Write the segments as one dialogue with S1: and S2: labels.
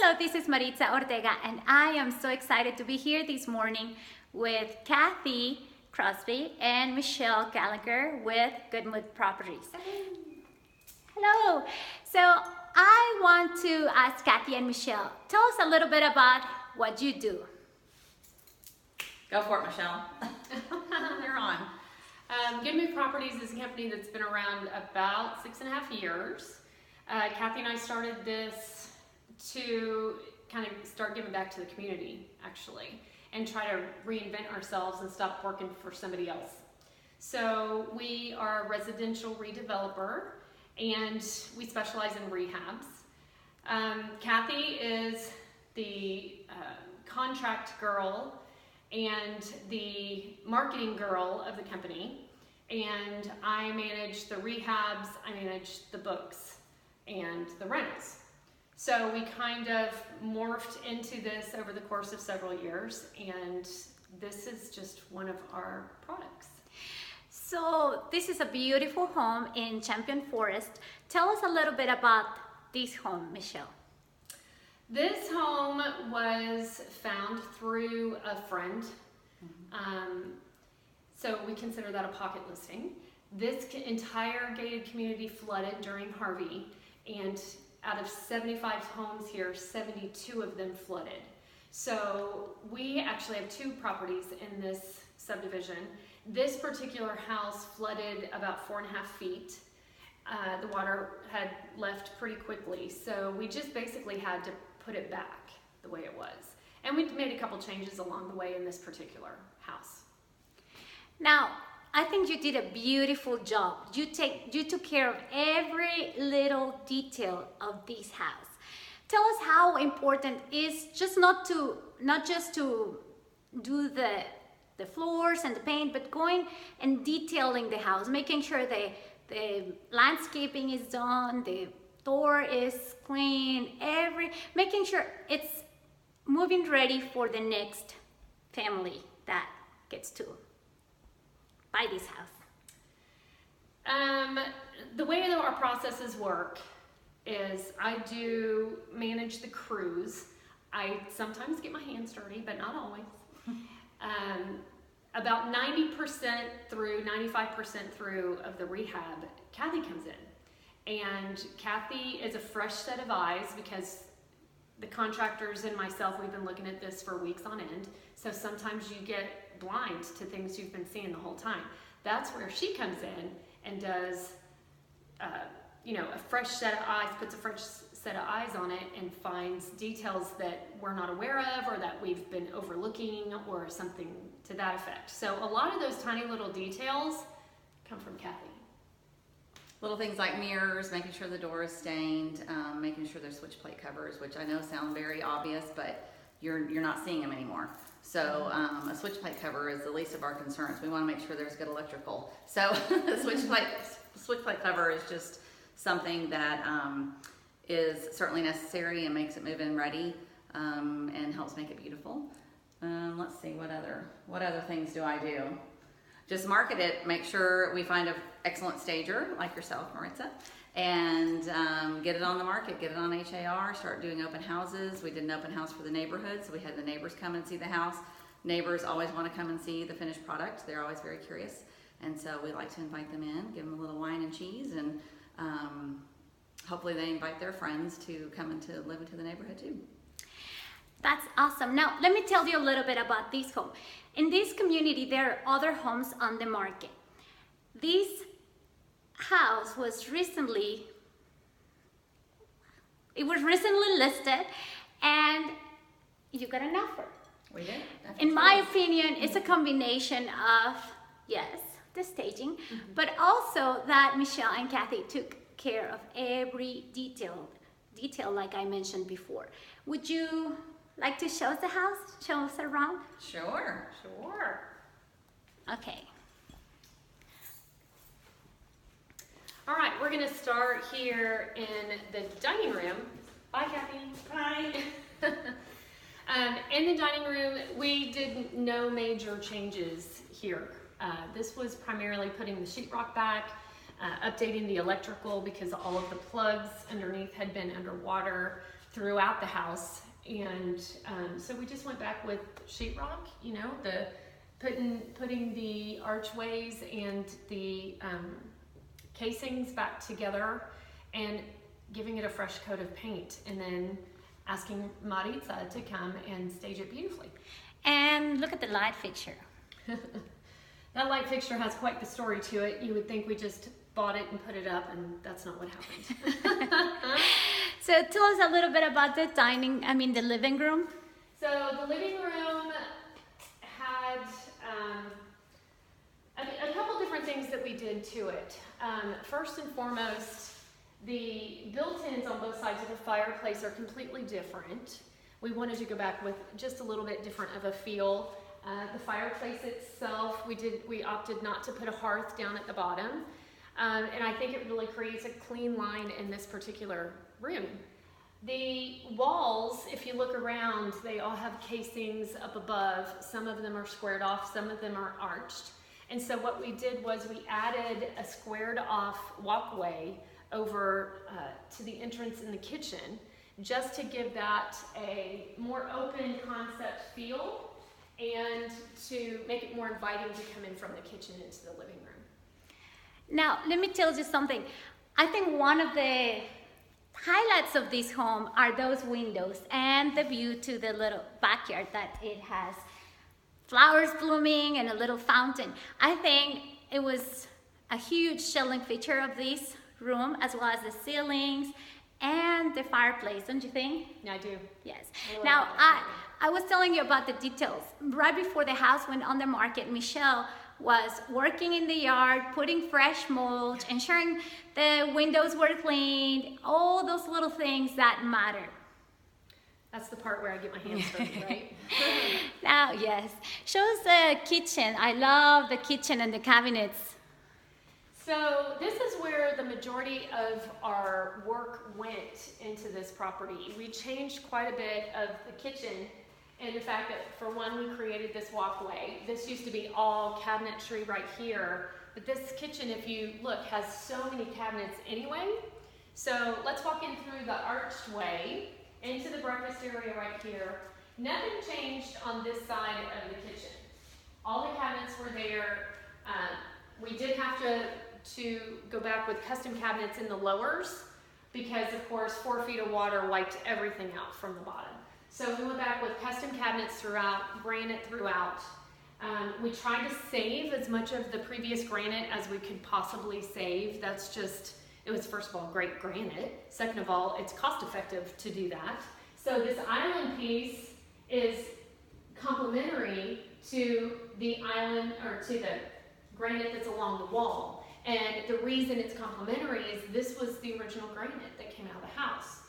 S1: Hello, this is Maritza Ortega, and I am so excited to be here this morning with Kathy Crosby and Michelle Gallagher with Good Mood Properties. Hello. So I want to ask Kathy and Michelle, tell us a little bit about what you do.
S2: Go for it, Michelle. You're on.
S3: Good Mood Properties is a company that's been around about 6.5 years. Kathy and I started this to kind of start giving back to the community, actually, and try to reinvent ourselves and stop working for somebody else. So we are a residential redeveloper, and we specialize in rehabs. Kathy is the contract girl and the marketing girl of the company, and I manage the rehabs, I manage the books and the rentals. So we kind of morphed into this over the course of several years, and this is just one of our products.
S1: So this is a beautiful home in Champion Forest. Tell us a little bit about this home, Michelle.
S3: This home was found through a friend. So we consider that a pocket listing. This entire gated community flooded during Harvey, and out of 75 homes here, 72 of them flooded. So we actually have 2 properties in this subdivision. This particular house flooded about 4.5 feet. The water had left pretty quickly, so we just basically had to put it back the way it was. And we made a couple changes along the way in this particular house.
S1: Now, I think you did a beautiful job. You took care of every little detail of this house. Tell us how important is just not just to do the floors and the paint, but going and detailing the house, making sure the landscaping is done, the door is clean, making sure it's moving ready for the next family that gets to buy this house.
S3: The way that our processes work is I do manage the crews. I sometimes get my hands dirty, but not always. About 90% through, 95% through of the rehab, Kathy comes in. And Kathy is a fresh set of eyes because the contractors and myself, we've been looking at this for weeks on end. So sometimes you get blind to things you've been seeing the whole time. That's where she comes in and does, a fresh set of eyes, puts a fresh set of eyes on it and finds details that we're not aware of or that we've been overlooking or something to that effect. So a lot of those tiny little details come from Kathy.
S2: Little things like mirrors, making sure the door is stained, making sure there's switch plate covers, which I know sound very obvious, but you're not seeing them anymore. So a switch plate cover is the least of our concerns. We want to make sure there's good electrical. So the switch plate cover is just something that is certainly necessary and makes it move-in ready and helps make it beautiful. Let's see, what other things do I do? Just market it, make sure we find an excellent stager like yourself, Maritza, and get it on the market, get it on HAR, start doing open houses. We did an open house for the neighborhood, so we had the neighbors come and see the house. Neighbors always want to come and see the finished product. They're always very curious, and so we like to invite them in, give them a little wine and cheese, and hopefully they invite their friends to come and to live into the neighborhood too.
S1: That's awesome. Now, let me tell you a little bit about this home. In this community, there are other homes on the market. This house was recently listed, and you got an offer.
S2: We did.
S1: In my opinion, it's a combination of, yes, the staging, but also that Michelle and Kathy took care of every detail like I mentioned before. Would you like to show us the house? Show us around?
S2: Sure.
S1: Okay.
S3: All right, we're gonna start here in the dining room. Bye, Kathy.
S2: Bye.
S3: In the dining room, we did no major changes here. This was primarily putting the sheetrock back, updating the electrical because all of the plugs underneath had been underwater throughout the house. And so we just went back with sheetrock, you know, the putting the archways and the casings back together and giving it a fresh coat of paint, and then asking Maritza to come and stage it beautifully.
S1: And look at the light fixture.
S3: That light fixture has quite the story to it. You would think we just bought it and put it up, and that's not what happened.
S1: So tell us a little bit about the the living room.
S3: So the living room had a couple different things that we did to it. First and foremost, the built-ins on both sides of the fireplace are completely different. We wanted to go back with just a little bit different of a feel. The fireplace itself, we opted not to put a hearth down at the bottom. And I think it really creates a clean line in this particular room. The walls, if you look around, they all have casings up above. Some of them are squared off, some of them are arched. And so what we did was we added a squared off walkway over to the entrance in the kitchen, just to give that a more open concept feel and to make it more inviting to come in from the kitchen into the living room.
S1: Now, let me tell you something. I think one of the highlights of this home are those windows and the view to the little backyard that it has. Flowers blooming and a little fountain. I think it was a huge selling feature of this room, as well as the ceilings and the fireplace, don't you think?
S3: Yeah, I do.
S1: Yes. Now, I was telling you about the details. Right before the house went on the market, Michelle was working in the yard, putting fresh mulch, ensuring the windows were cleaned, all those little things that matter.
S3: That's the part where I get my hands dirty, right?
S1: Now, yes. Show us the kitchen. I love the kitchen and the cabinets.
S3: So this is where the majority of our work went into this property. We changed quite a bit of the kitchen, and the fact that, for one, we created this walkway. This used to be all cabinetry right here, but this kitchen, if you look, has so many cabinets anyway. So let's walk in through the arched way into the breakfast area right here. Nothing changed on this side of the kitchen. All the cabinets were there. We did have to go back with custom cabinets in the lowers because, of course, 4 feet of water wiped everything out from the bottom. So we went back with custom cabinets throughout, granite throughout. We tried to save as much of the previous granite as we could possibly save. That's just, it was, first of all, great granite. Second of all, it's cost effective to do that. So this island piece is complementary to the island, or to the granite that's along the wall. And the reason it's complementary is this was the original granite that came out of the house.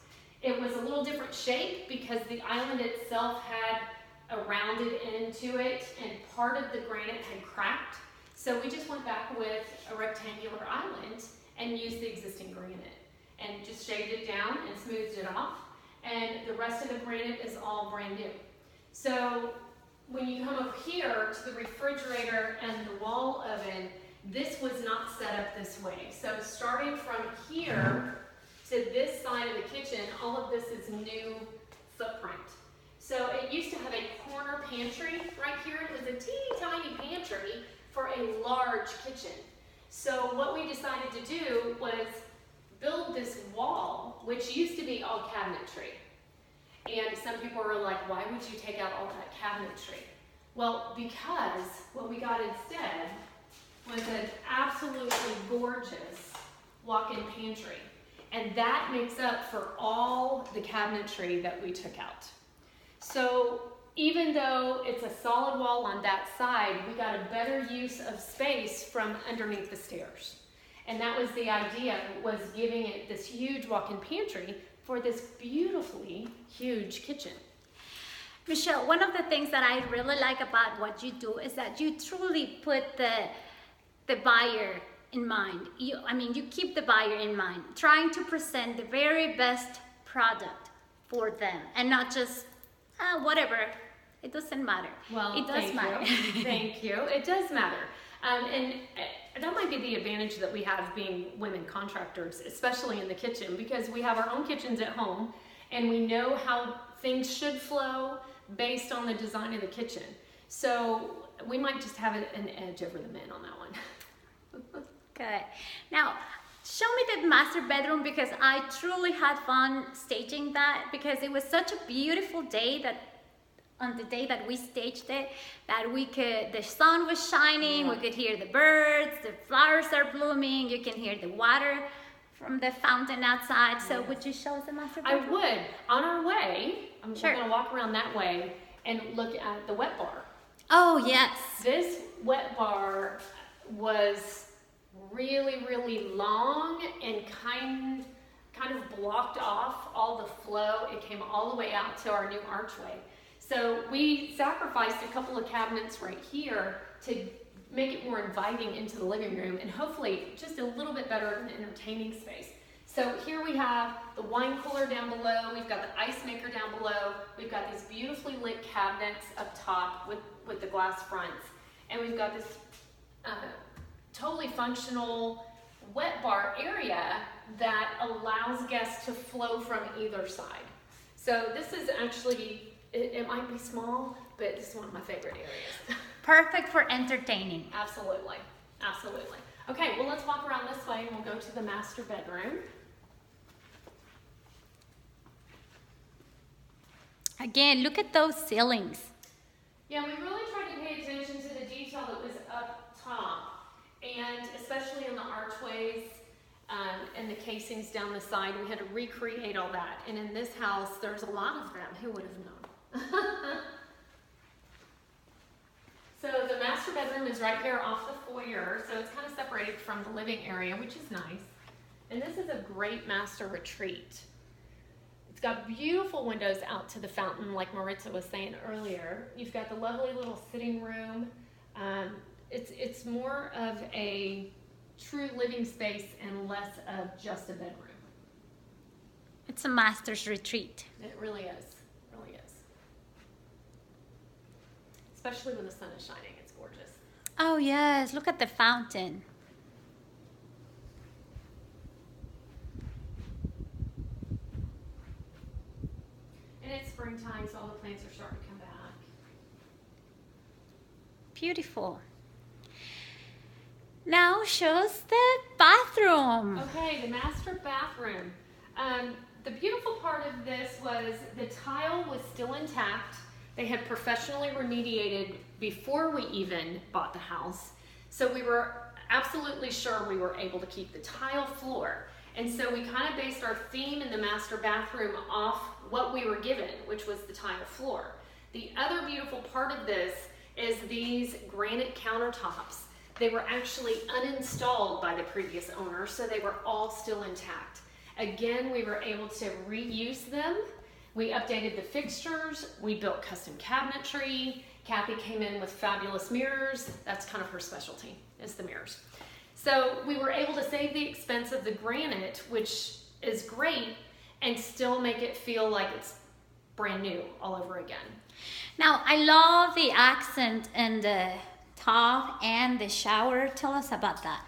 S3: It was a little different shape because the island itself had a rounded end to it, and part of the granite had cracked. So we just went back with a rectangular island and used the existing granite and just shaved it down and smoothed it off. And the rest of the granite is all brand new. So when you come over here to the refrigerator and the wall oven, this was not set up this way. So starting from here to this side of the kitchen, all of this is new footprint. So it used to have a corner pantry right here. It was a teeny tiny pantry for a large kitchen. So what we decided to do was build this wall, which used to be all cabinetry. And some people were like, why would you take out all that cabinetry? Well, because what we got instead was an absolutely gorgeous walk-in pantry. And that makes up for all the cabinetry that we took out. So even though it's a solid wall on that side, we got a better use of space from underneath the stairs. And that was the idea, was giving it this huge walk-in pantry for this beautifully huge kitchen.
S1: Michelle, one of the things that I really like about what you do is that you truly put the buyer in mind. You keep the buyer in mind, trying to present the very best product for them and not just whatever. It doesn't matter.
S3: Well,
S1: it does matter.
S3: Thank you. It does matter. And that might be the advantage that we have being women contractors, especially in the kitchen, because we have our own kitchens at home. and we know how things should flow based on the design of the kitchen. So we might just have an edge over the men on that one.
S1: Good. Now, show me the master bedroom, because I truly had fun staging that, because it was such a beautiful day that on the day that we staged it, that the sun was shining, we could hear the birds, the flowers are blooming, you can hear the water from the fountain outside. So would you show us the master bedroom?
S3: I would. On our way, I'm
S1: Sure.
S3: going to walk around that way and look at the wet bar.
S1: Oh, yes.
S3: This wet bar was really, really long and kind of blocked off all the flow. It came all the way out to our new archway. So we sacrificed a couple of cabinets right here to make it more inviting into the living room, and hopefully just a little bit better of an entertaining space. So here we have the wine cooler down below, we've got the ice maker down below, we've got these beautifully lit cabinets up top with the glass fronts, and we've got this totally functional wet bar area that allows guests to flow from either side. So this is actually, it might be small, but this is one of my favorite areas.
S1: Perfect for entertaining.
S3: Absolutely, absolutely. Okay, well, let's walk around this way and we'll go to the master bedroom.
S1: Again, look at those ceilings.
S3: Yeah, we really tried to pay attention to the detail that was up top, and especially in the archways and the casings down the side. We had to recreate all that. And in this house, there's a lot of them. Who would have known? So the master bedroom is right here off the foyer, so it's kind of separated from the living area, which is nice. And this is a great master retreat. It's got beautiful windows out to the fountain, like Maritza was saying earlier. You've got the lovely little sitting room. It's more of a true living space and less of just a bedroom.
S1: It's a master's retreat.
S3: It really is, really is. Especially when the sun is shining, it's gorgeous.
S1: Oh yes, look at the fountain.
S3: And it's springtime, so all the plants are starting to come back.
S1: Beautiful. Now show us the bathroom.
S3: Okay, the master bathroom. The beautiful part of this was the tile was still intact. They had professionally remediated before we even bought the house. So we were absolutely sure we were able to keep the tile floor. And so we kind of based our theme in the master bathroom off what we were given, which was the tile floor. The other beautiful part of this is these granite countertops. They were actually uninstalled by the previous owner, so they were all still intact. Again, we were able to reuse them. We updated the fixtures, we built custom cabinetry. Kathy came in with fabulous mirrors. That's kind of her specialty, is the mirrors. So we were able to save the expense of the granite, which is great, and still make it feel like it's brand new all over again.
S1: Now, I love the accent in the tub and the shower. Tell us about that.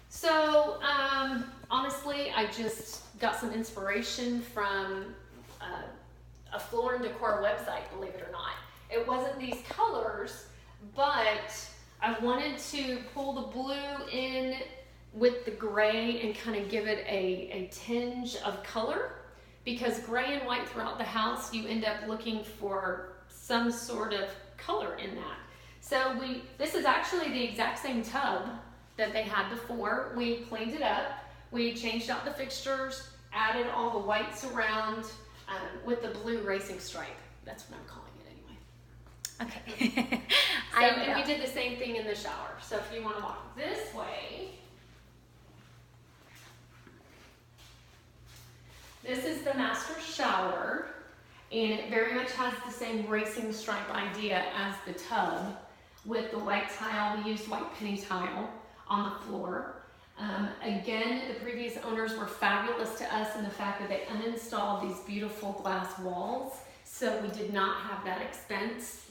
S3: So, honestly, I just got some inspiration from a floor and decor website, believe it or not. It wasn't these colors, but I wanted to pull the blue in with the gray and kind of give it a tinge of color, because gray and white throughout the house, you end up looking for some sort of color in that. So this is actually the exact same tub that they had before. We cleaned it up, we changed out the fixtures, added all the whites around with the blue racing stripe. That's what I'm calling it anyway.
S1: Okay.
S3: So, and we did the same thing in the shower. So if you want to walk this way, this is the master shower, and it very much has the same racing stripe idea as the tub with the white tile. We used white penny tile on the floor. Again, the previous owners were fabulous to us in the fact that they uninstalled these beautiful glass walls, so we did not have that expense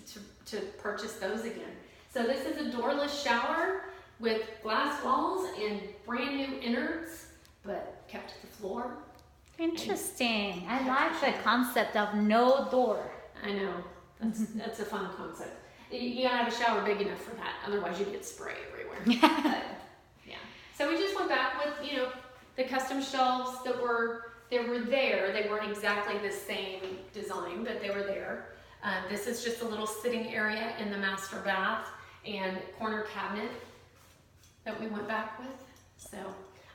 S3: to purchase those again. So this is a doorless shower with glass walls and brand new innards, but kept the floor
S1: Interesting. I like the concept of no door.
S3: I know. That's a fun concept. You gotta have a shower big enough for that, otherwise you get spray everywhere. But, yeah. So we just went back with, the custom shelves that were there. They weren't exactly the same design, but they were there. This is just a little sitting area in the master bath and corner cabinet that we went back with. So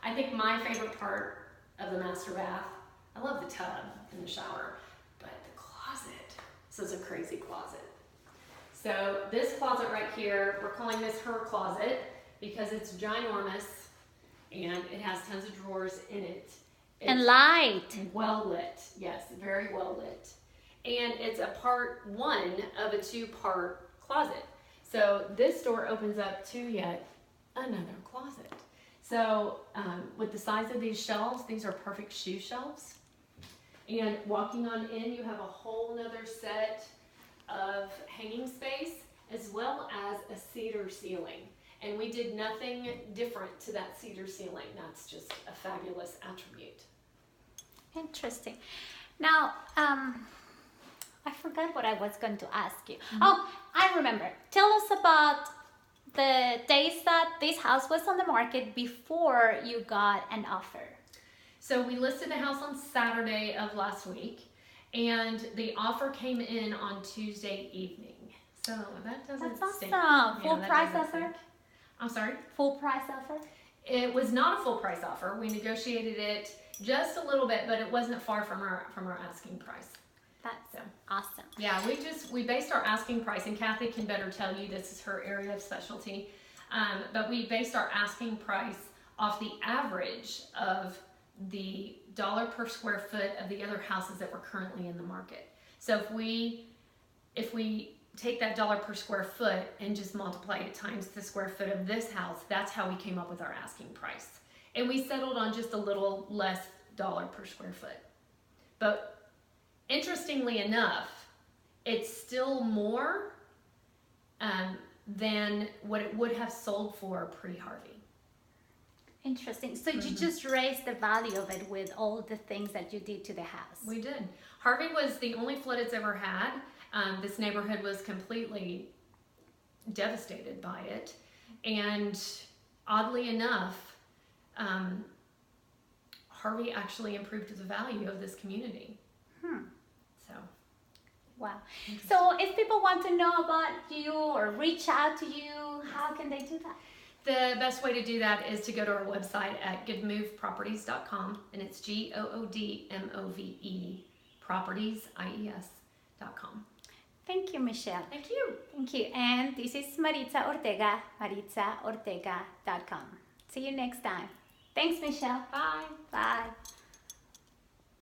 S3: I think my favorite part of the master bath, I love the tub and the shower, but the closet. This is a crazy closet. So this closet right here, we're calling this her closet because it's ginormous and it has tons of drawers in it.
S1: And light.
S3: Well lit, yes, very well lit. And it's a part one of a 2-part closet. So this door opens up to yet another closet. So with the size of these shelves, these are perfect shoe shelves. And walking on in, you have a whole nother set of hanging space as well as a cedar ceiling. And we did nothing different to that cedar ceiling. That's just a fabulous attribute.
S1: Interesting. Now, I forgot what I was going to ask you. Oh, I remember. Tell us about the days that this house was on the market before you got an offer.
S3: So we listed the house on Saturday of last week, and the offer came in on Tuesday evening. So that doesn't
S1: That's
S3: stink.
S1: awesome. Full
S3: that
S1: price
S3: doesn't
S1: offer?
S3: stink. I'm sorry?
S1: Full price offer?
S3: It was not a full price offer. We negotiated it just a little bit, but it wasn't far from our asking price.
S1: That's awesome.
S3: Yeah, we based our asking price, and Kathy can better tell you, this is her area of specialty, but we based our asking price off the average of the dollar per square foot of the other houses that were currently in the market. So if we take that dollar per square foot and just multiply it times the square foot of this house, that's how we came up with our asking price. And we settled on just a little less dollar per square foot. But interestingly enough, it's still more than what it would have sold for pre-Harvey.
S1: Interesting. So you just raised the value of it with all the things that you did to the house.
S3: We did. Harvey was the only flood it's ever had. This neighborhood was completely devastated by it. And oddly enough, Harvey actually improved the value of this community. So.
S1: Wow. So if people want to know about you or reach out to you, how can they do that?
S3: The best way to do that is to go to our website at goodmoveproperties.com, and it's GOODMOVE properties.com.
S1: Thank you, Michelle.
S3: Thank you.
S1: Thank you. And this is Maritza Ortega, maritzaortega.com. See you next time. Thanks, Michelle.
S3: Bye.
S1: Bye.